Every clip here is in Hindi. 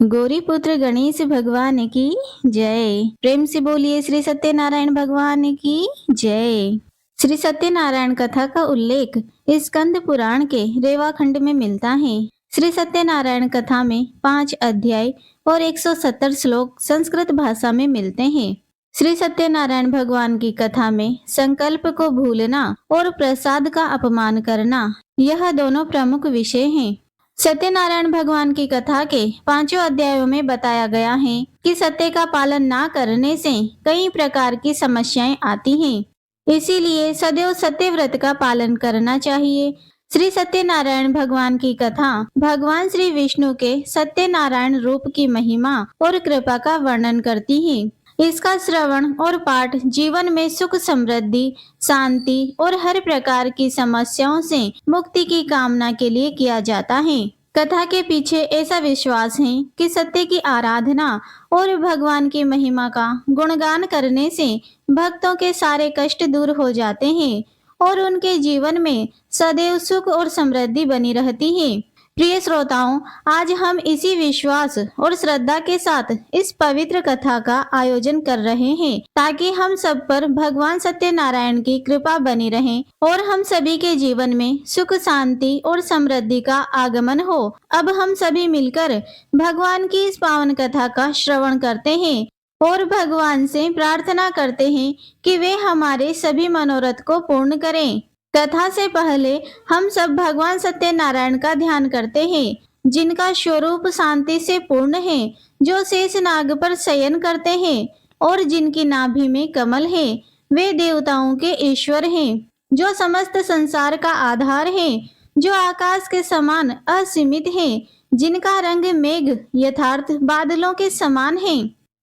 गौरी पुत्र गणेश भगवान की जय। प्रेम से बोलिए श्री सत्यनारायण भगवान की जय। श्री सत्यनारायण कथा का उल्लेख स्कंद पुराण के रेवा खंड में मिलता है। श्री सत्यनारायण कथा में 5 अध्याय और 170 श्लोक संस्कृत भाषा में मिलते हैं। श्री सत्यनारायण भगवान की कथा में संकल्प को भूलना और प्रसाद का अपमान करना, यह दोनों प्रमुख विषय हैं। सत्यनारायण भगवान की कथा के 5 अध्यायों में बताया गया है कि सत्य का पालन ना करने से कई प्रकार की समस्याएं आती हैं। इसीलिए सदैव सत्य व्रत का पालन करना चाहिए। श्री सत्यनारायण भगवान की कथा भगवान श्री विष्णु के सत्यनारायण रूप की महिमा और कृपा का वर्णन करती है। इसका श्रवण और पाठ जीवन में सुख समृद्धि, शांति और हर प्रकार की समस्याओं से मुक्ति की कामना के लिए किया जाता है। कथा के पीछे ऐसा विश्वास है कि सत्य की आराधना और भगवान की महिमा का गुणगान करने से भक्तों के सारे कष्ट दूर हो जाते हैं और उनके जीवन में सदैव सुख और समृद्धि बनी रहती है। प्रिय श्रोताओं, आज हम इसी विश्वास और श्रद्धा के साथ इस पवित्र कथा का आयोजन कर रहे हैं ताकि हम सब पर भगवान सत्यनारायण की कृपा बनी रहे और हम सभी के जीवन में सुख शांति और समृद्धि का आगमन हो। अब हम सभी मिलकर भगवान की इस पावन कथा का श्रवण करते हैं और भगवान से प्रार्थना करते हैं कि वे हमारे सभी मनोरथ को पूर्ण करें। कथा से पहले हम सब भगवान सत्यनारायण का ध्यान करते हैं, जिनका स्वरूप शांति से पूर्ण है, जो शेष नाग पर शयन करते हैं और जिनकी नाभि में कमल है। वे देवताओं के ईश्वर हैं, जो समस्त संसार का आधार है, जो आकाश के समान असीमित है, जिनका रंग मेघ यथार्थ बादलों के समान है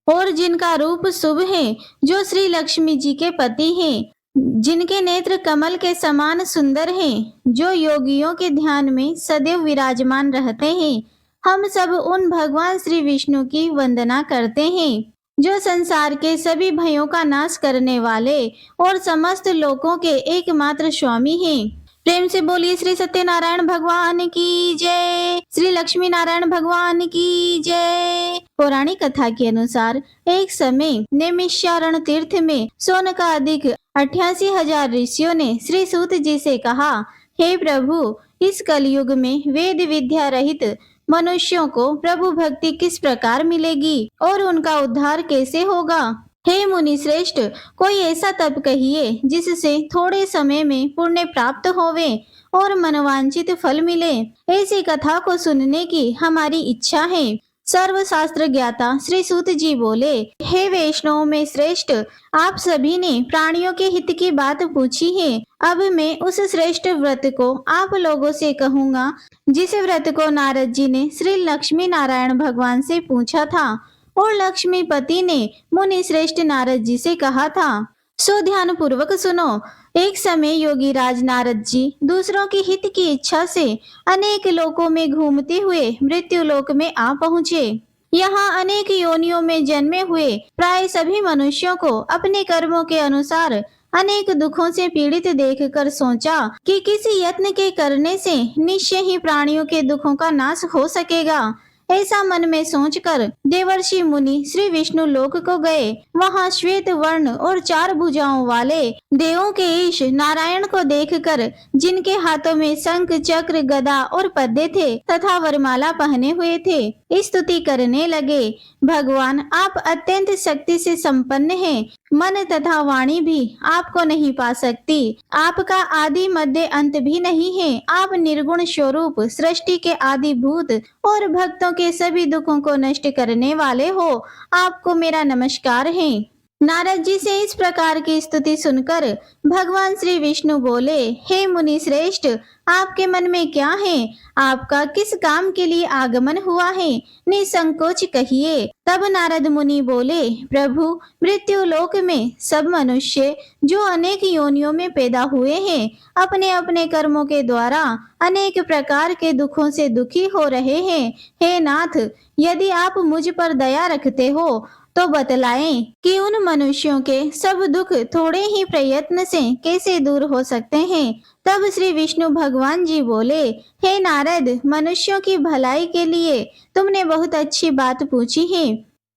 और जिनका रूप शुभ है, जो श्री लक्ष्मी जी के पति हैं, जिनके नेत्र कमल के समान सुंदर हैं, जो योगियों के ध्यान में सदैव विराजमान रहते हैं। हम सब उन भगवान श्री विष्णु की वंदना करते हैं, जो संसार के सभी भयों का नाश करने वाले और समस्त लोकों के एकमात्र स्वामी हैं। प्रेम से बोलिए श्री सत्यनारायण भगवान की जय, श्री लक्ष्मी नारायण भगवान की जय। पौराणिक कथा के अनुसार एक समय नैमिषारण्य तीर्थ में शौनकादिक 88,000 ऋषियों ने श्री सूत जी से कहा, हे प्रभु, इस कलयुग में वेद विद्या रहित मनुष्यों को प्रभु भक्ति किस प्रकार मिलेगी और उनका उद्धार कैसे होगा। हे मुनि श्रेष्ठ, कोई ऐसा तप कहिए जिससे थोड़े समय में पुण्य प्राप्त होवे और मनवांचित फल मिले। ऐसी कथा को सुनने की हमारी इच्छा है। सर्वशास्त्र ज्ञाता श्री सूत जी बोले, हे वैष्णव में श्रेष्ठ, आप सभी ने प्राणियों के हित की बात पूछी है। अब मैं उस श्रेष्ठ व्रत को आप लोगों से कहूँगा, जिस व्रत को नारद जी ने श्री लक्ष्मी नारायण भगवान से पूछा था और लक्ष्मीपति ने मुनि श्रेष्ठ नारद जी से कहा था। सो ध्यान पूर्वक सुनो। एक समय योगी राज नारद जी दूसरों के हित की इच्छा से अनेक लोकों में घूमते हुए मृत्यु लोक में आ पहुँचे। यहाँ अनेक योनियों में जन्मे हुए प्राय सभी मनुष्यों को अपने कर्मों के अनुसार अनेक दुखों से पीड़ित देखकर सोचा कि किसी यत्न के करने से निश्चय ही प्राणियों के दुखों का नाश हो सकेगा। ऐसा मन में सोचकर देवर्षि मुनि श्री विष्णु लोक को गए। वहां श्वेत वर्ण और 4 भुजाओं वाले देवों के ईश नारायण को देखकर, जिनके हाथों में शंख चक्र गदा और पद्मे थे तथा वरमाला पहने हुए थे, स्तुति करने लगे। भगवान, आप अत्यंत शक्ति से संपन्न हैं। मन तथा वाणी भी आपको नहीं पा सकती। आपका आदि मध्य अंत भी नहीं है। आप निर्गुण स्वरूप, सृष्टि के आदि भूत और भक्तों के सभी दुखों को नष्ट करने वाले हो। आपको मेरा नमस्कार है। नारद जी से इस प्रकार की स्तुति सुनकर भगवान श्री विष्णु बोले, हे मुनि श्रेष्ठ, आपके मन में क्या है? आपका किस काम के लिए आगमन हुआ है? निसंकोच कहिए। तब नारद मुनि बोले, प्रभु, मृत्यु लोक में सब मनुष्य जो अनेक योनियों में पैदा हुए हैं, अपने अपने कर्मों के द्वारा अनेक प्रकार के दुखों से दुखी हो रहे हैं। हे नाथ, यदि आप मुझ पर दया रखते हो तो बतलाएं कि उन मनुष्यों के सब दुख थोड़े ही प्रयत्न से कैसे दूर हो सकते हैं। तब श्री विष्णु भगवान जी बोले, हे नारद, मनुष्यों की भलाई के लिए तुमने बहुत अच्छी बात पूछी है।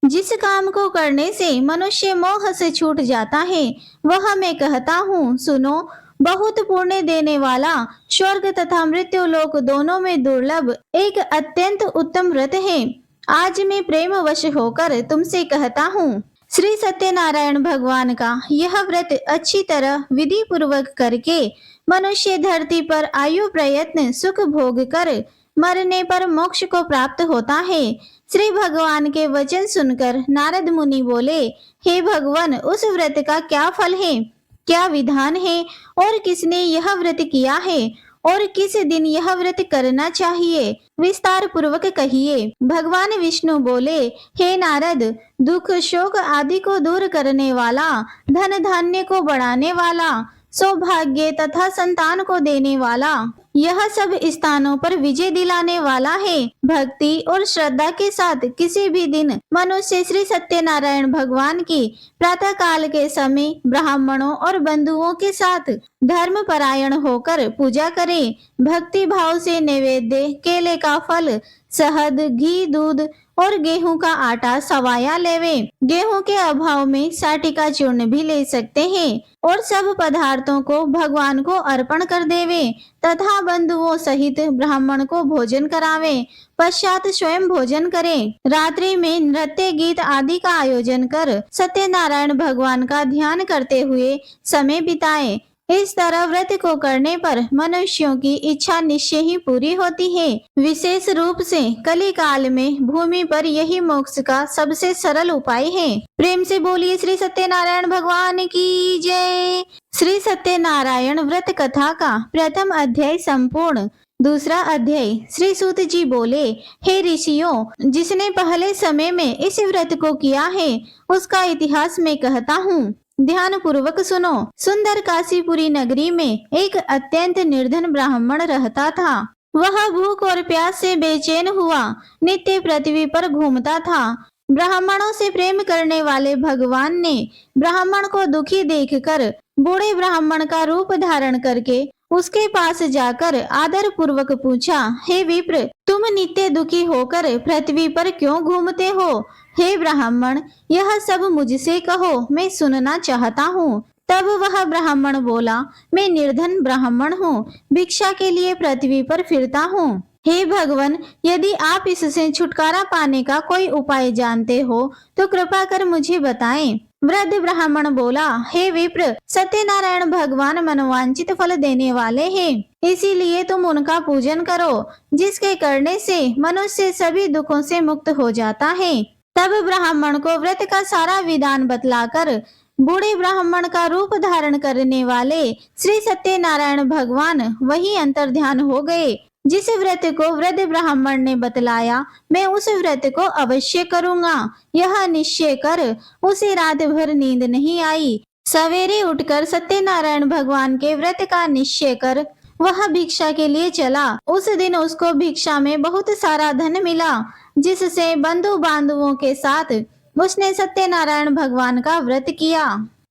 जिस काम को करने से मनुष्य मोह से छूट जाता है वह मैं कहता हूँ, सुनो। बहुत पुण्य देने वाला, स्वर्ग तथा मृत्यु लोक दोनों में दुर्लभ एक अत्यंत उत्तम व्रत है। आज मैं प्रेम वश होकर तुमसे कहता हूँ, श्री सत्यनारायण भगवान का यह व्रत अच्छी तरह विधि पूर्वक करके मनुष्य धरती पर आयु प्रयत्न सुख भोग कर मरने पर मोक्ष को प्राप्त होता है। श्री भगवान के वचन सुनकर नारद मुनि बोले, हे भगवान, उस व्रत का क्या फल है, क्या विधान है, और किसने यह व्रत किया है, और किस दिन यह व्रत करना चाहिए, विस्तार पूर्वक कहिए। भगवान विष्णु बोले, हे नारद, दुख शोक आदि को दूर करने वाला, धन धान्य को बढ़ाने वाला, सौभाग्य तथा संतान को देने वाला, यह सब स्थानों पर विजय दिलाने वाला है। भक्ति और श्रद्धा के साथ किसी भी दिन मनुष्य श्री सत्यनारायण भगवान की प्रातः काल के समय ब्राह्मणों और बंधुओं के साथ धर्म परायण होकर पूजा करे। भक्ति भाव से नैवेद्य, केले का फल, शहद, घी, दूध और गेहूं का आटा सवाया लेवे। गेहूं के अभाव में साटी का चूर्ण भी ले सकते हैं और सब पदार्थों को भगवान को अर्पण कर देवे तथा बंधुओं सहित ब्राह्मण को भोजन करावे। पश्चात स्वयं भोजन करें। रात्रि में नृत्य गीत आदि का आयोजन कर सत्यनारायण भगवान का ध्यान करते हुए समय बिताएं। इस तरह व्रत को करने पर मनुष्यों की इच्छा निश्चय ही पूरी होती है। विशेष रूप से कली काल में भूमि पर यही मोक्ष का सबसे सरल उपाय है। प्रेम से बोलिए श्री सत्यनारायण भगवान की जय। श्री सत्यनारायण व्रत कथा का प्रथम अध्याय संपूर्ण। दूसरा अध्याय। श्री सूत जी बोले, हे ऋषियों, जिसने पहले समय में इस व्रत को किया है उसका इतिहास मैं कहता हूँ, ध्यान पूर्वक सुनो। सुंदर काशीपुरी नगरी में एक अत्यंत निर्धन ब्राह्मण रहता था। वह भूख और प्यास से बेचैन हुआ नित्य पृथ्वी पर घूमता था। ब्राह्मणों से प्रेम करने वाले भगवान ने ब्राह्मण को दुखी देखकर बूढ़े ब्राह्मण का रूप धारण करके उसके पास जाकर आदर पूर्वक पूछा, हे विप्र, तुम नित्य दुखी होकर पृथ्वी पर क्यों घूमते हो? हे ब्राह्मण, यह सब मुझसे कहो, मैं सुनना चाहता हूँ। तब वह ब्राह्मण बोला, मैं निर्धन ब्राह्मण हूँ, भिक्षा के लिए पृथ्वी पर फिरता हूँ। हे भगवान, यदि आप इससे छुटकारा पाने का कोई उपाय जानते हो तो कृपा कर मुझे बताएं। वृद्ध ब्राह्मण बोला, हे विप्र, सत्यनारायण भगवान मनोवांछित फल देने वाले हैं, इसीलिए तुम उनका पूजन करो, जिसके करने से मनुष्य सभी दुखों से मुक्त हो जाता है। तब ब्राह्मण को व्रत का सारा विधान बतलाकर बूढ़े ब्राह्मण का रूप धारण करने वाले श्री सत्यनारायण भगवान वही अंतर्ध्यान हो गए। जिस व्रत को वृद्ध ब्राह्मण ने बतलाया, मैं उस व्रत को अवश्य करूंगा, यह निश्चय कर उसे रात भर नींद नहीं आई। सवेरे उठकर सत्यनारायण भगवान के व्रत का निश्चय कर वह भिक्षा के लिए चला। उस दिन उसको भिक्षा में बहुत सारा धन मिला, जिससे बंधु बांधवों के साथ उसने सत्यनारायण भगवान का व्रत किया।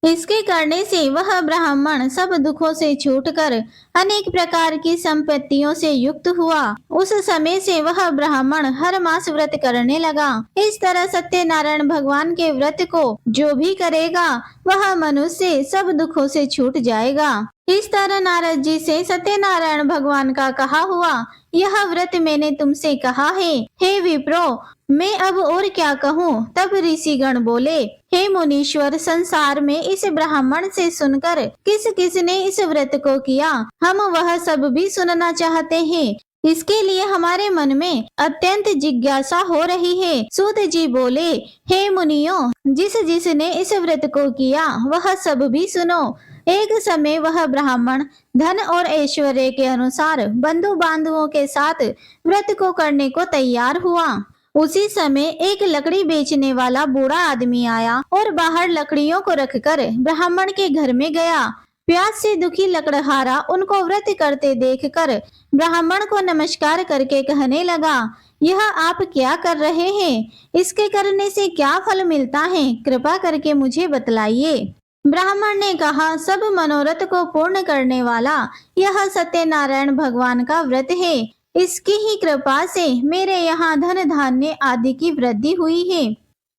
इसके करने से वह ब्राह्मण सब दुखों से छूटकर अनेक प्रकार की संपत्तियों से युक्त हुआ। उस समय से वह ब्राह्मण हर मास व्रत करने लगा। इस तरह सत्यनारायण भगवान के व्रत को जो भी करेगा वह मनुष्य सब दुखों से छूट जाएगा। इस तरह नारद जी से सत्यनारायण भगवान का कहा हुआ यह व्रत मैंने तुमसे कहा है। हे विप्रो, मैं अब और क्या कहूँ? तब ऋषिगण बोले, हे मुनीश्वर, संसार में इस ब्राह्मण से सुनकर किस किस ने इस व्रत को किया, हम वह सब भी सुनना चाहते हैं। इसके लिए हमारे मन में अत्यंत जिज्ञासा हो रही है। सूत जी बोले, हे मुनियों, जिस जिसने इस व्रत को किया वह सब भी सुनो। एक समय वह ब्राह्मण धन और ऐश्वर्य के अनुसार बंधु बांधवों के साथ व्रत को करने को तैयार हुआ। उसी समय एक लकड़ी बेचने वाला बूढ़ा आदमी आया और बाहर लकड़ियों को रखकर ब्राह्मण के घर में गया। प्यास से दुखी लकड़हारा उनको व्रत करते देखकर ब्राह्मण को नमस्कार करके कहने लगा, यह आप क्या कर रहे हैं? इसके करने से क्या फल मिलता है? कृपा करके मुझे बतलाइए। ब्राह्मण ने कहा, सब मनोरथ को पूर्ण करने वाला यह सत्यनारायण भगवान का व्रत है। इसकी ही कृपा से मेरे यहाँ धन धान्य आदि की वृद्धि हुई है।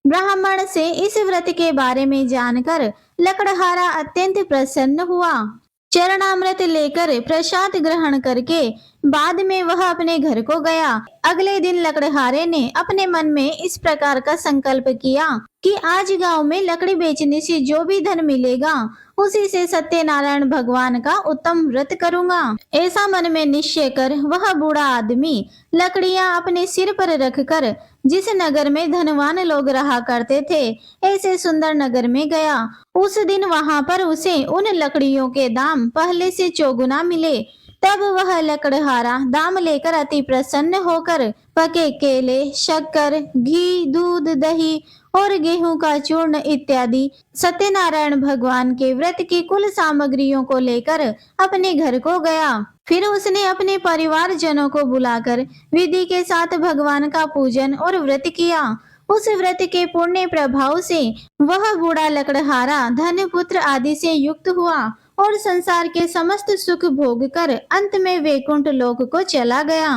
ब्राह्मण से इस व्रत के बारे में जानकर लकड़हारा अत्यंत प्रसन्न हुआ। चरणामृत लेकर प्रसाद ग्रहण करके बाद में वह अपने घर को गया। अगले दिन लकड़हारे ने अपने मन में इस प्रकार का संकल्प किया कि आज गांव में लकड़ी बेचने से जो भी धन मिलेगा उसी से सत्यनारायण भगवान का उत्तम व्रत करूंगा। ऐसा मन में निश्चय कर वह बूढ़ा आदमी लकड़ियां अपने सिर पर रखकर जिस नगर में धनवान लोग रहा करते थे ऐसे सुंदर नगर में गया। उस दिन वहां पर उसे उन लकड़ियों के दाम पहले से चौगुना मिले। तब वह लकड़हारा दाम लेकर अति प्रसन्न होकर पके केले, शक्कर, घी, दूध, दही और गेहूं का चूर्ण इत्यादि सत्यनारायण भगवान के व्रत की कुल सामग्रियों को लेकर अपने घर को गया। फिर उसने अपने परिवार जनों को बुलाकर विधि के साथ भगवान का पूजन और व्रत किया। उस व्रत के पुण्य प्रभाव से वह बूढ़ा लकड़हारा धन पुत्र आदि से युक्त हुआ और संसार के समस्त सुख भोग कर अंत में वैकुंठ लोक को चला गया।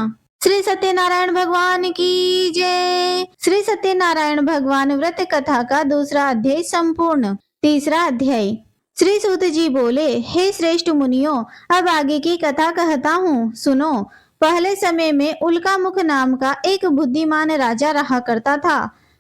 श्री सत्यनारायण भगवान की जय। श्री सत्यनारायण भगवान व्रत कथा का दूसरा अध्याय संपूर्ण। तीसरा अध्याय। श्री सूत जी बोले, हे श्रेष्ठ मुनियों, अब आगे की कथा कहता हूँ, सुनो। पहले समय में उल्कामुख नाम का एक बुद्धिमान राजा रहा करता था।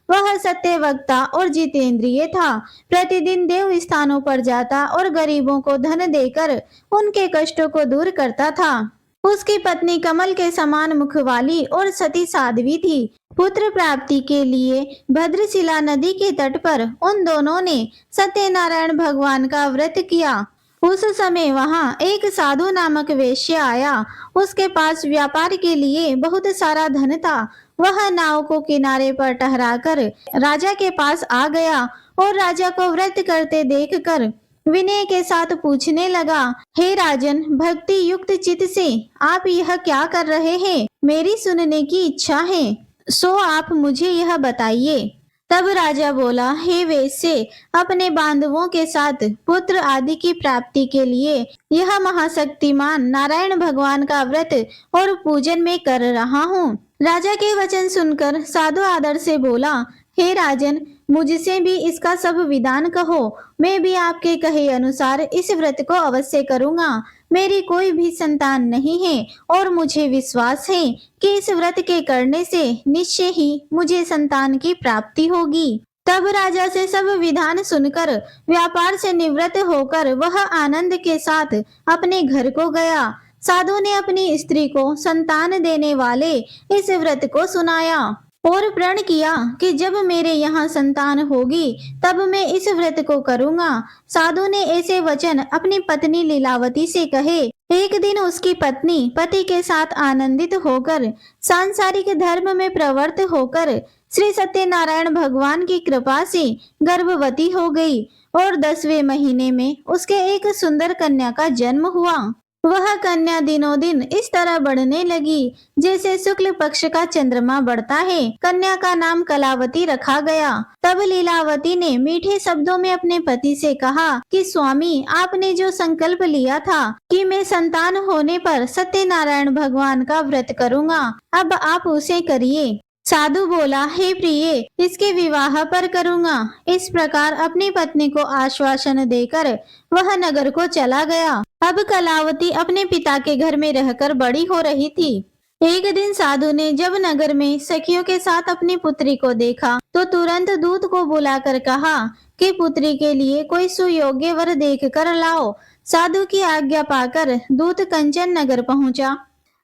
वह सत्यवक्ता और जितेंद्रिय था। प्रतिदिन देव स्थानों पर जाता और गरीबों को धन देकर उनके कष्टों को दूर करता था। उसकी पत्नी कमल के समान मुख वाली और सती साध्वी थी। पुत्र प्राप्ति के लिए भद्रशिला नदी के तट पर उन दोनों ने सत्यनारायण भगवान का व्रत किया। उस समय वहां एक साधु नामक वेश्य आया। उसके पास व्यापार के लिए बहुत सारा धन था। वह नाव को किनारे पर ठहराकर राजा के पास आ गया और राजा को व्रत करते देखकर विनय के साथ पूछने लगा, हे राजन, भक्ति युक्त चित्त से आप यह क्या कर रहे हैं? मेरी सुनने की इच्छा है, सो आप मुझे यह बताइए। तब राजा बोला, हे वेश्य, अपने बांधवों के साथ पुत्र आदि की प्राप्ति के लिए यह महाशक्तिमान नारायण भगवान का व्रत और पूजन में कर रहा हूँ। राजा के वचन सुनकर साधु आदर से बोला, हे राजन, मुझसे भी इसका सब विधान कहो। मैं भी आपके कहे अनुसार इस व्रत को अवश्य करूंगा। मेरी कोई भी संतान नहीं है और मुझे विश्वास है कि इस व्रत के करने से निश्चय ही मुझे संतान की प्राप्ति होगी। तब राजा से सब विधान सुनकर व्यापार से निवृत्त होकर वह आनंद के साथ अपने घर को गया। साधु ने अपनी स्त्री को संतान देने वाले इस व्रत को सुनाया और प्रण किया कि जब मेरे यहाँ संतान होगी तब मैं इस व्रत को करूंगा। साधु ने ऐसे वचन अपनी पत्नी लीलावती से कहे। एक दिन उसकी पत्नी पति के साथ आनंदित होकर सांसारिक धर्म में प्रवृत्त होकर श्री सत्यनारायण भगवान की कृपा से गर्भवती हो गई और 10वें महीने में उसके एक सुंदर कन्या का जन्म हुआ। वह कन्या दिनों दिन इस तरह बढ़ने लगी जैसे शुक्ल पक्ष का चंद्रमा बढ़ता है। कन्या का नाम कलावती रखा गया। तब लीलावती ने मीठे शब्दों में अपने पति से कहा कि स्वामी, आपने जो संकल्प लिया था कि मैं संतान होने पर सत्यनारायण भगवान का व्रत करूंगा, अब आप उसे करिए। साधु बोला, हे प्रिय, इसके विवाह पर करूंगा। इस प्रकार अपनी पत्नी को आश्वासन देकर वह नगर को चला गया। अब कलावती अपने पिता के घर में रहकर बड़ी हो रही थी। एक दिन साधु ने जब नगर में सखियों के साथ अपनी पुत्री को देखा तो तुरंत दूत को बुलाकर कहा कि पुत्री के लिए कोई सुयोग्य वर देख कर लाओ। साधु की आज्ञा पाकर दूत कंचन नगर पहुंचा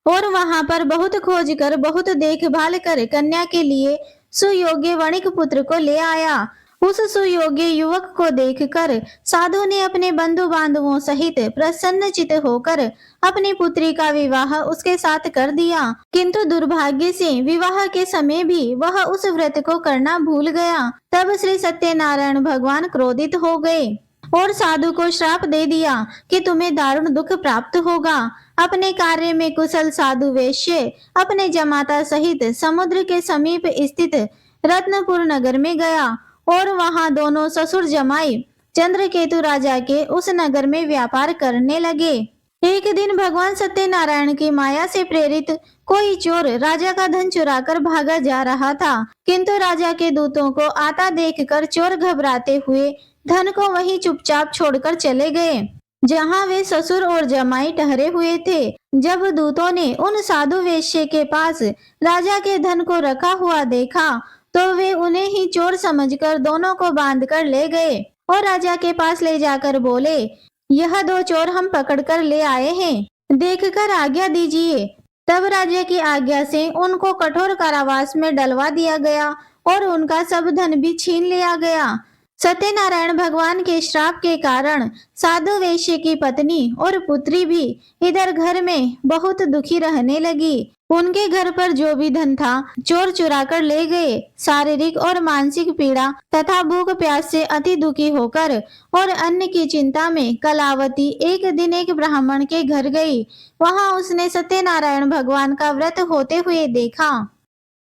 और वहां पर बहुत खोज कर बहुत देखभाल कर कन्या के लिए सुयोग्य वणिक पुत्र को ले आया। उस सुयोग्य युवक को देखकर साधु ने अपने बंधु बांधवों सहित प्रसन्नचित होकर अपनी पुत्री का विवाह उसके साथ कर दिया। किंतु दुर्भाग्य से विवाह के समय भी वह उस व्रत को करना भूल गया। तब श्री सत्यनारायण भगवान क्रोधित हो गए। और साधु को श्राप दे दिया कि तुम्हें दारुण दुख प्राप्त होगा। अपने कार्य में कुशल साधु वैश्य अपने जमाता सहित समुद्र के समीप स्थित रत्नपुर नगर में गया और वहां दोनों ससुर जमाई चंद्रकेतु राजा के उस नगर में व्यापार करने लगे। एक दिन भगवान सत्यनारायण की माया से प्रेरित कोई चोर राजा का धन चुराकर भागा जा रहा था, किंतु राजा के दूतों को आता देखकर चोर घबराते हुए धन को वहीं चुपचाप छोड़कर चले गए जहां वे ससुर और जमाई ठहरे हुए थे। जब दूतों ने उन साधु वेश्य के पास राजा के धन को रखा हुआ देखा तो वे उन्हें ही चोर समझकर दोनों को बांधकर ले गए और राजा के पास ले जाकर बोले, यह दो चोर हम पकड़कर ले आए हैं, देखकर आज्ञा दीजिए। तब राजा की आज्ञा से उनको कठोर कारावास में डलवा दिया गया और उनका सब धन भी छीन लिया गया। सत्यनारायण भगवान के श्राप के कारण साधु वैश्य की पत्नी और पुत्री भी इधर घर में बहुत दुखी रहने लगी। उनके घर पर जो भी धन था चोर चुरा कर ले गए। शारीरिक और मानसिक पीड़ा तथा भूख प्यास से अति दुखी होकर और अन्न की चिंता में कलावती एक दिन एक ब्राह्मण के घर गई। वहां उसने सत्यनारायण भगवान का व्रत होते हुए देखा,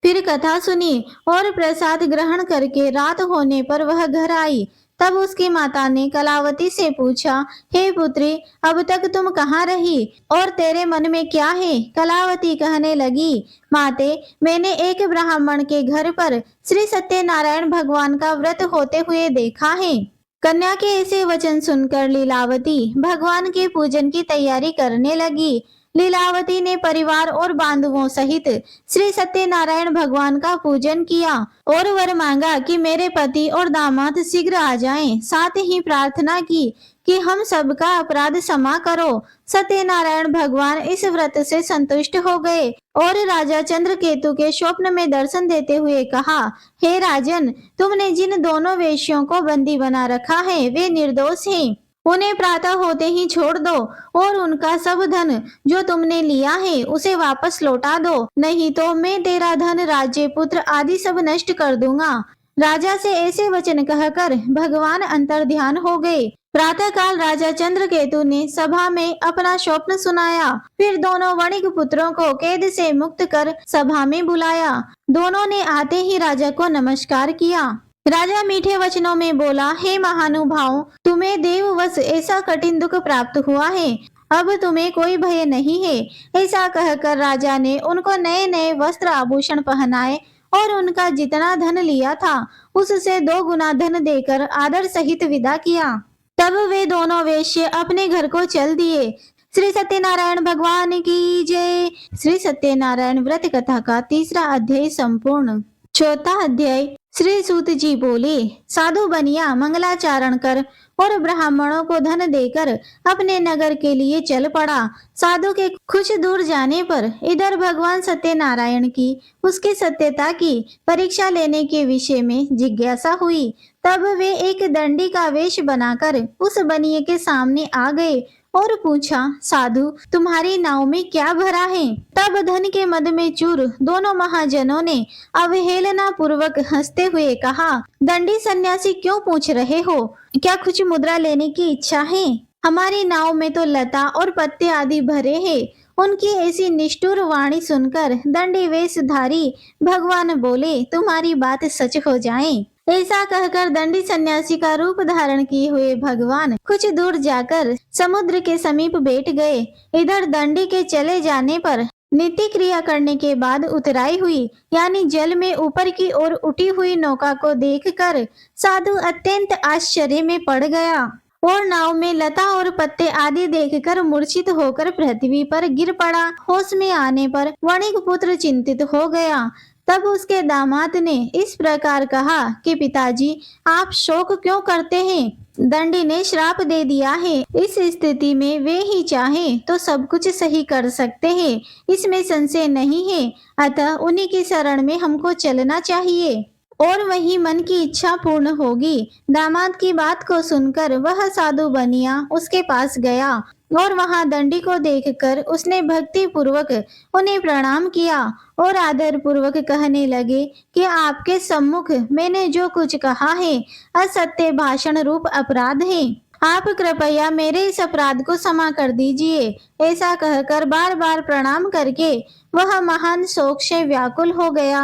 फिर कथा सुनी और प्रसाद ग्रहण करके रात होने पर वह घर आई। तब उसकी माता ने कलावती से पूछा, हे पुत्री, अब तक तुम कहाँ रही और तेरे मन में क्या है? कलावती कहने लगी, माते, मैंने एक ब्राह्मण के घर पर श्री सत्यनारायण भगवान का व्रत होते हुए देखा है। कन्या के ऐसे वचन सुनकर लीलावती भगवान के पूजन की तैयारी करने लगी। लीलावती ने परिवार और बांधवों सहित श्री सत्यनारायण भगवान का पूजन किया और वर मांगा कि मेरे पति और दामाद शीघ्र आ जाएं। साथ ही प्रार्थना की कि हम सबका अपराध क्षमा करो। सत्यनारायण भगवान इस व्रत से संतुष्ट हो गए और राजा चंद्रकेतु के स्वप्न में दर्शन देते हुए कहा, हे राजन, तुमने जिन दोनों वेश्यों को बंदी बना रखा है वे निर्दोष हैं। उन्हें प्रातः होते ही छोड़ दो और उनका सब धन जो तुमने लिया है उसे वापस लौटा दो, नहीं तो मैं तेरा धन, राज्य, पुत्र आदि सब नष्ट कर दूंगा। राजा से ऐसे वचन कहकर भगवान अंतर्ध्यान हो गए। प्रातः काल राजा चंद्रकेतु ने सभा में अपना स्वप्न सुनाया। फिर दोनों वणिक पुत्रों को कैद से मुक्त कर सभा में बुलाया। दोनों ने आते ही राजा को नमस्कार किया। राजा मीठे वचनों में बोला, हे महानुभाव, तुम्हें देववश ऐसा कठिन दुख प्राप्त हुआ है, अब तुम्हें कोई भय नहीं है। ऐसा कहकर राजा ने उनको नए नए वस्त्र आभूषण पहनाए और उनका जितना धन लिया था उससे 2 गुना धन देकर आदर सहित विदा किया। तब वे दोनों वेश्य अपने घर को चल दिए। श्री सत्यनारायण भगवान की जय। श्री सत्यनारायण व्रत कथा का 3रा अध्याय संपूर्ण। 4था अध्याय। श्री सूत जी बोले, साधु बनिया मंगलाचारण कर और ब्राह्मणों को धन देकर अपने नगर के लिए चल पड़ा। साधु के कुछ दूर जाने पर इधर भगवान सत्यनारायण की उसकी सत्यता की परीक्षा लेने के विषय में जिज्ञासा हुई। तब वे एक दंडी का वेश बनाकर उस बनिए के सामने आ गए और पूछा, साधु, तुम्हारी नाव में क्या भरा है? तब धन के मद में चूर दोनों महाजनों ने अवहेलना पूर्वक हंसते हुए कहा, दंडी सन्यासी, क्यों पूछ रहे हो? क्या कुछ मुद्रा लेने की इच्छा है? हमारी नाव में तो लता और पत्ते आदि भरे हैं। उनकी ऐसी निष्ठुर वाणी सुनकर दंडी वेशधारी भगवान बोले, तुम्हारी बात सच हो जाए। ऐसा कहकर दंडी सन्यासी का रूप धारण किए हुए भगवान कुछ दूर जाकर समुद्र के समीप बैठ गए। इधर दंडी के चले जाने पर नित्य क्रिया करने के बाद उतराई हुई यानी जल में ऊपर की ओर उठी हुई नौका को देखकर साधु अत्यंत आश्चर्य में पड़ गया और नाव में लता और पत्ते आदि देखकर मूर्छित होकर पृथ्वी पर गिर पड़ा। होश में आने पर वणिक पुत्र चिंतित हो गया। तब उसके दामाद ने इस प्रकार कहा कि पिताजी, आप शोक क्यों करते हैं? दंडी ने श्राप दे दिया है। इस स्थिति में वे ही चाहें तो सब कुछ सही कर सकते हैं, इसमें संशय नहीं है। अतः उन्हीं की शरण में हमको चलना चाहिए और वही मन की इच्छा पूर्ण होगी। दामाद की बात को सुनकर वह साधु बनिया उसके पास गया और वहां दंडी को देखकर उसने भक्ति पूर्वक उन्हें प्रणाम किया और आदर पूर्वक कहने लगे कि आपके सम्मुख मैंने जो कुछ कहा है असत्य भाषण रूप अपराध है। आप कृपया मेरे इस अपराध को क्षमा कर दीजिए। ऐसा कहकर बार बार प्रणाम करके वह महान शोक से व्याकुल हो गया।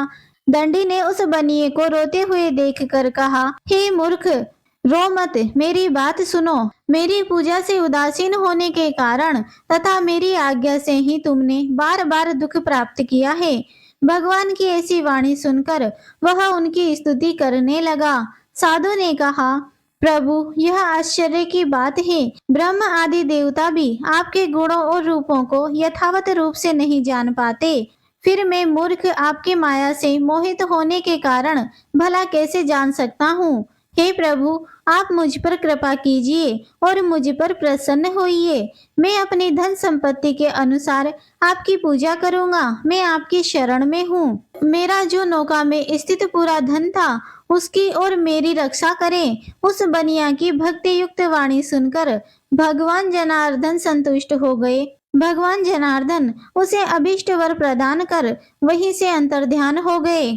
दंडी ने उस बनिए को रोते हुए देखकर कहा, हे मूर्ख, रो मत, मेरी बात सुनो। मेरी पूजा से उदासीन होने के कारण तथा मेरी आज्ञा से ही तुमने बार बार दुख प्राप्त किया है। भगवान की ऐसी वाणी सुनकर वह उनकी स्तुति करने लगा। साधु ने कहा, प्रभु, यह आश्चर्य की बात है। ब्रह्म आदि देवता भी आपके गुणों और रूपों को यथावत रूप से नहीं जान पाते। फिर मैं मूर्ख आपकी माया से मोहित होने के कारण भला कैसे जान सकता हूँ। हे प्रभु, आप मुझ पर कृपा कीजिए और मुझ पर प्रसन्न होइए। मैं अपनी धन संपत्ति के अनुसार आपकी पूजा करूंगा। मैं आपकी शरण में हूँ। मेरा जो नौका में स्थित पूरा धन था उसकी और मेरी रक्षा करें। उस बनिया की भक्ति युक्त वाणी सुनकर भगवान जनार्दन संतुष्ट हो गए। भगवान जनार्दन उसे अभिष्ट वर प्रदान कर वहीं से अंतर्ध्यान हो गए।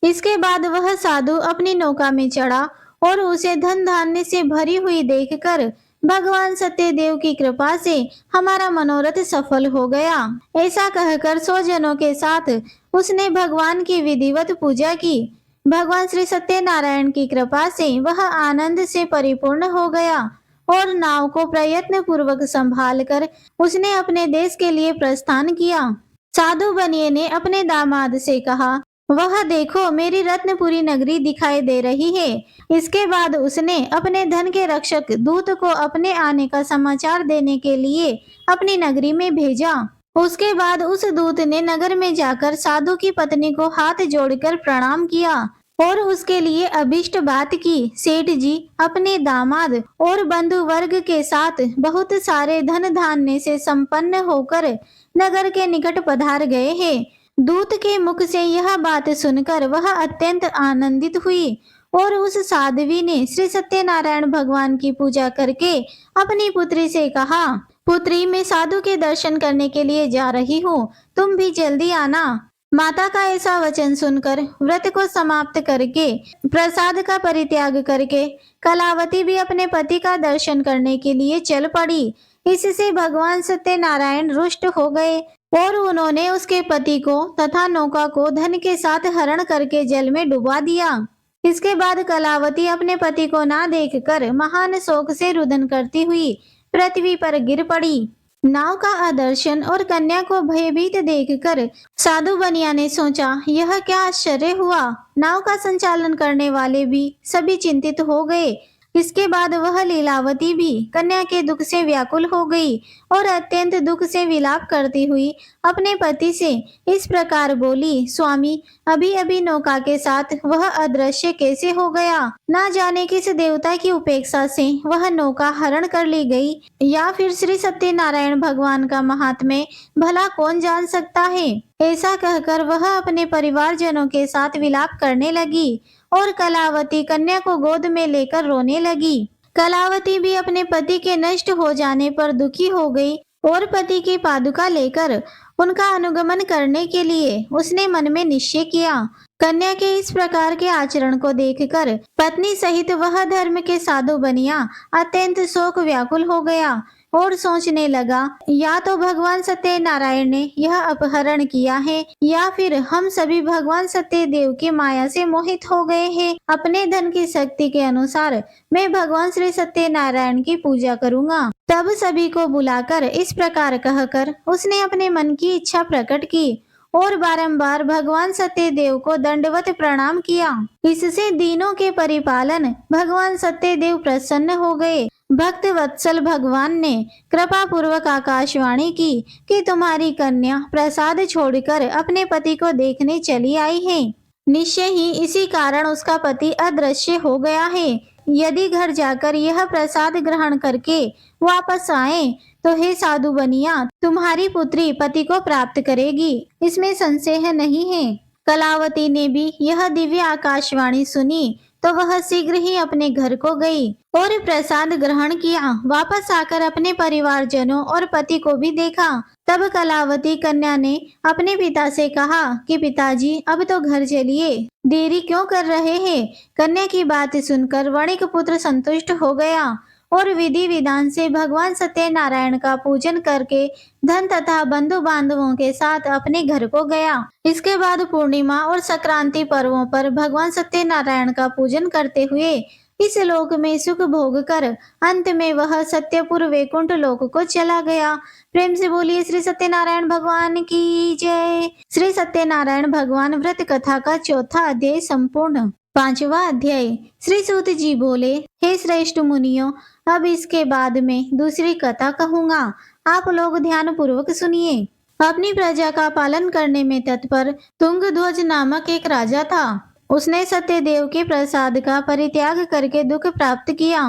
इसके बाद वह साधु अपनी नौका में चढ़ा और उसे धन धान्य से भरी हुई देखकर भगवान सत्यदेव की कृपा से हमारा मनोरथ सफल हो गया। ऐसा कहकर 100 जनों के साथ उसने भगवान की विधिवत पूजा की। भगवान श्री सत्यनारायण की कृपा से वह आनंद से परिपूर्ण हो गया और नाव को प्रयत्न पूर्वक संभाल कर उसने अपने देश के लिए प्रस्थान किया। साधु बनिए ने अपने दामाद से कहा, वह देखो, मेरी रत्नपुरी नगरी दिखाई दे रही है। इसके बाद उसने अपने धन के रक्षक दूत को अपने आने का समाचार देने के लिए अपनी नगरी में भेजा। उसके बाद उस दूत ने नगर में जाकर साधु की पत्नी को हाथ जोड़कर प्रणाम किया और उसके लिए अभिष्ट बात की। सेठ जी अपने दामाद और बंधु वर्ग के साथ बहुत सारे धन धान्य से संपन्न होकर नगर के निकट पधार गए हैं। दूत के मुख से यह बात सुनकर वह अत्यंत आनंदित हुई और उस साध्वी ने श्री सत्यनारायण भगवान की पूजा करके अपनी पुत्री से कहा, पुत्री, मैं साधु के दर्शन करने के लिए जा रही हूँ, तुम भी जल्दी आना। माता का ऐसा वचन सुनकर व्रत को समाप्त करके प्रसाद का परित्याग करके कलावती भी अपने पति का दर्शन करने के लिए चल पड़ी। इससे भगवान सत्यनारायण रुष्ट हो गए और उन्होंने उसके पति को तथा नौका को धन के साथ हरण करके जल में डुबा दिया। इसके बाद कलावती अपने पति को ना देखकर महान शोक से रुदन करती हुई पृथ्वी पर गिर पड़ी। नाव का आदर्शन और कन्या को भयभीत देखकर साधु बनिया ने सोचा, यह क्या आश्चर्य हुआ। नाव का संचालन करने वाले भी सभी चिंतित हो गए। इसके बाद वह लीलावती भी कन्या के दुख से व्याकुल हो गई और अत्यंत दुख से विलाप करती हुई अपने पति से इस प्रकार बोली, स्वामी, अभी अभी नौका के साथ वह अदृश्य कैसे हो गया। ना जाने किस देवता की उपेक्षा से वह नौका हरण कर ली गई, या फिर श्री सत्यनारायण भगवान का महात्म्य भला कौन जान सकता है। ऐसा कहकर वह अपने परिवारजनों के साथ विलाप करने लगी और कलावती कन्या को गोद में लेकर रोने लगी। कलावती भी अपने पति के नष्ट हो जाने पर दुखी हो गई और पति की पादुका लेकर उनका अनुगमन करने के लिए उसने मन में निश्चय किया। कन्या के इस प्रकार के आचरण को देखकर पत्नी सहित वह धर्म के साधु बनिया अत्यंत शोक व्याकुल हो गया और सोचने लगा, या तो भगवान सत्यनारायण ने यह अपहरण किया है या फिर हम सभी भगवान सत्यदेव की माया से मोहित हो गए हैं। अपने धन की शक्ति के अनुसार मैं भगवान श्री सत्यनारायण की पूजा करूंगा। तब सभी को बुलाकर इस प्रकार कहकर उसने अपने मन की इच्छा प्रकट की और बारंबार भगवान सत्यदेव को दंडवत प्रणाम किया। इससे दीनों के परिपालन भगवान सत्यदेव प्रसन्न हो गए। भक्त वत्सल भगवान ने कृपा पूर्वक आकाशवाणी की कि तुम्हारी कन्या प्रसाद छोड़कर अपने पति को देखने चली आई है। निश्चय ही इसी कारण उसका पति अदृश्य हो गया है। यदि घर जाकर यह प्रसाद ग्रहण करके वापस आए तो हे साधु बनिया, तुम्हारी पुत्री पति को प्राप्त करेगी, इसमें संशय नहीं है। कलावती ने भी यह दिव्य आकाशवाणी सुनी तो वह शीघ्र ही अपने घर को गई और प्रसाद ग्रहण किया। वापस आकर अपने परिवारजनों और पति को भी देखा। तब कलावती कन्या ने अपने पिता से कहा कि पिताजी, अब तो घर चलिए, देरी क्यों कर रहे हैं। कन्या की बात सुनकर वणिक पुत्र संतुष्ट हो गया और विधि विधान से भगवान सत्यनारायण का पूजन करके धन तथा बंधु बांधवों के साथ अपने घर को गया। इसके बाद पूर्णिमा और संक्रांति पर्वों पर भगवान सत्यनारायण का पूजन करते हुए इस लोक में सुख भोग कर अंत में वह सत्यपुर वैकुंठ लोक को चला गया। प्रेम से बोलिए श्री सत्यनारायण भगवान की जय। श्री सत्यनारायण भगवान व्रत कथा का चौथा अध्याय संपूर्ण। पांचवा अध्याय। श्री सूत जी बोले, हे श्रेष्ठ मुनियों, अब इसके बाद में दूसरी कथा कहूंगा, आप लोग ध्यान पूर्वक सुनिए। अपनी प्रजा का पालन करने में तत्पर तुंगध्वज नामक एक राजा था। उसने सत्यदेव के प्रसाद का परित्याग करके दुख प्राप्त किया।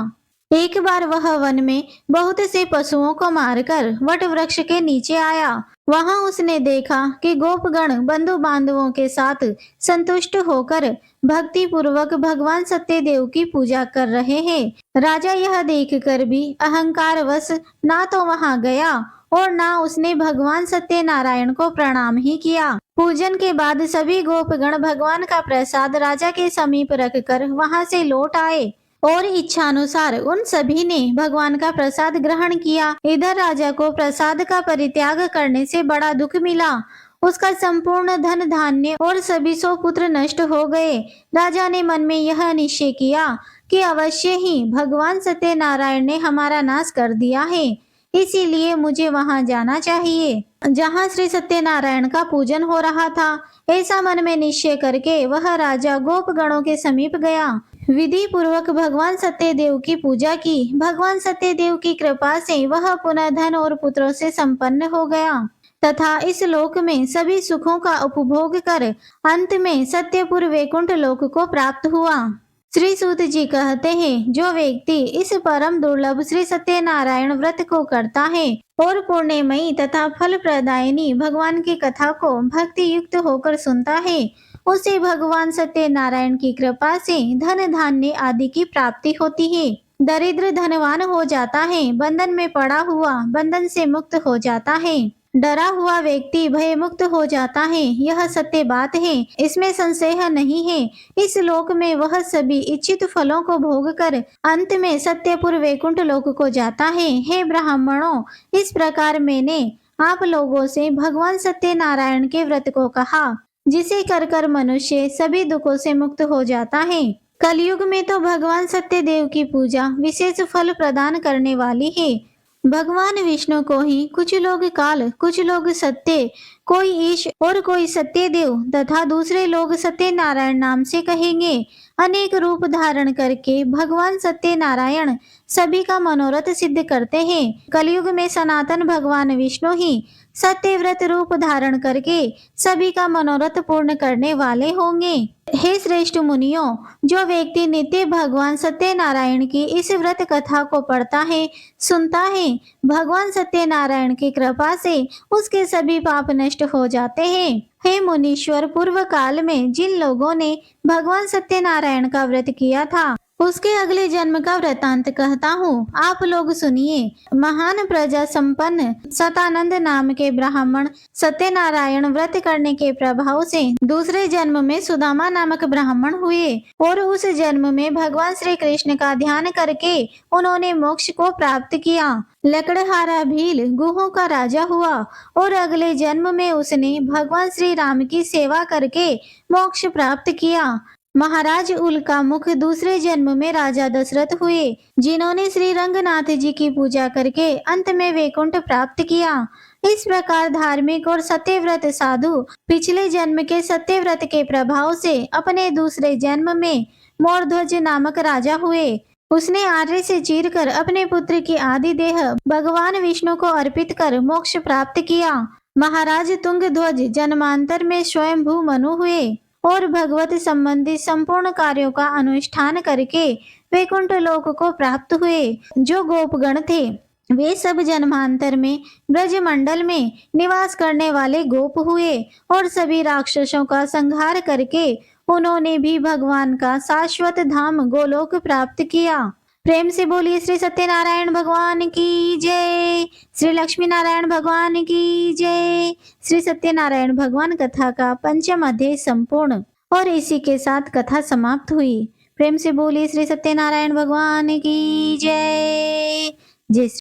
एक बार वह वन में बहुत से पशुओं को मारकर वट वृक्ष के नीचे आया। वहां उसने देखा कि गोपगण बंधु बांधवों के साथ संतुष्ट होकर भक्ति पूर्वक भगवान सत्यदेव की पूजा कर रहे हैं। राजा यह देखकर भी अहंकारवश ना तो वहां गया और ना उसने भगवान सत्यनारायण को प्रणाम ही किया। पूजन के बाद सभी गोपगण भगवान का प्रसाद राजा के समीप रखकर वहां से लौट आए और इच्छानुसार उन सभी ने भगवान का प्रसाद ग्रहण किया। इधर राजा को प्रसाद का परित्याग करने से बड़ा दुख मिला। उसका संपूर्ण धन धान्य और सभी 100 पुत्र नष्ट हो गए। राजा ने मन में यह निश्चय किया कि अवश्य ही भगवान सत्यनारायण ने हमारा नाश कर दिया है, इसीलिए मुझे वहां जाना चाहिए जहां श्री सत्यनारायण का पूजन हो रहा था। ऐसा मन में निश्चय करके वह राजा गोपगणों के समीप गया। विधि पूर्वक भगवान सत्यदेव की पूजा की। भगवान सत्यदेव की कृपा से वह पुनः धन और पुत्रों से संपन्न हो गया तथा इस लोक में सभी सुखों का उपभोग कर अंत में सत्यपुर वैकुंठ लोक को प्राप्त हुआ। श्री सूत जी कहते हैं, जो व्यक्ति इस परम दुर्लभ श्री सत्यनारायण व्रत को करता है और पुण्यमयी तथा फल प्रदायिनी भगवान की कथा को भक्ति युक्त होकर सुनता है, उसे भगवान सत्यनारायण की कृपा से धन धान्य आदि की प्राप्ति होती है। दरिद्र धनवान हो जाता है, बंधन में पड़ा हुआ बंधन से मुक्त हो जाता है, डरा हुआ व्यक्ति भय मुक्त हो जाता है। यह सत्य बात है, इसमें संशय नहीं है। इस लोक में वह सभी इच्छित फलों को भोग कर अंत में सत्यपुर वैकुंठ लोक को जाता है। हे ब्राह्मणों, इस प्रकार मैंने आप लोगों से भगवान सत्यनारायण के व्रत को कहा, जिसे कर कर मनुष्य सभी दुखों से मुक्त हो जाता है। कलयुग में तो भगवान सत्यदेव की पूजा विशेष फल प्रदान करने वाली है। भगवान विष्णु को ही कुछ लोग काल, कुछ लोग सत्य, कोई ईश और कोई सत्यदेव तथा दूसरे लोग सत्यनारायण नाम से कहेंगे। अनेक रूप धारण करके भगवान सत्यनारायण सभी का मनोरथ सिद्ध करते हैं। कलयुग में सनातन भगवान विष्णु ही सत्यव्रत रूप धारण करके सभी का मनोरथ पूर्ण करने वाले होंगे। हे श्रेष्ठ मुनियों, जो व्यक्ति नित्य भगवान सत्यनारायण की इस व्रत कथा को पढ़ता है, सुनता है, भगवान सत्यनारायण की कृपा से उसके सभी पाप नष्ट हो जाते हैं। हे मुनीश्वर, पूर्व काल में जिन लोगों ने भगवान सत्यनारायण का व्रत किया था, उसके अगले जन्म का वृतांत कहता हूँ, आप लोग सुनिए। महान प्रजा संपन्न सतानंद नाम के ब्राह्मण सत्यनारायण व्रत करने के प्रभाव से दूसरे जन्म में सुदामा नामक ब्राह्मण हुए और उस जन्म में भगवान श्री कृष्ण का ध्यान करके उन्होंने मोक्ष को प्राप्त किया। लकड़हारा भील गुहों का राजा हुआ और अगले जन्म में उसने भगवान श्री राम की सेवा करके मोक्ष प्राप्त किया। महाराज उल्का मुख दूसरे जन्म में राजा दशरथ हुए, जिन्होंने श्री रंगनाथ जी की पूजा करके अंत में वैकुंठ प्राप्त किया। इस प्रकार धार्मिक और सत्यव्रत साधु पिछले जन्म के सत्यव्रत के प्रभाव से अपने दूसरे जन्म में मोरध्वज नामक राजा हुए। उसने आर्य से चीरकर अपने पुत्र की आदि देह भगवान विष्णु को अर्पित कर मोक्ष प्राप्त किया। महाराज तुंगध्वज जन्मांतर में स्वयंभू मनु हुए और भगवत संबंधी संपूर्ण कार्यों का अनुष्ठान करके वैकुंठ लोक को प्राप्त हुए। जो गोपगण थे, वे सब जन्मांतर में ब्रजमंडल में निवास करने वाले गोप हुए और सभी राक्षसों का संहार करके उन्होंने भी भगवान का शाश्वत धाम गोलोक प्राप्त किया। प्रेम से बोलिए श्री सत्यनारायण भगवान की जय, श्री लक्ष्मी नारायण भगवान की जय। श्री सत्यनारायण भगवान कथा का पंचम अध्याय संपूर्ण और इसी के साथ कथा समाप्त हुई। प्रेम से बोलिए श्री सत्यनारायण भगवान की जय। जय श्री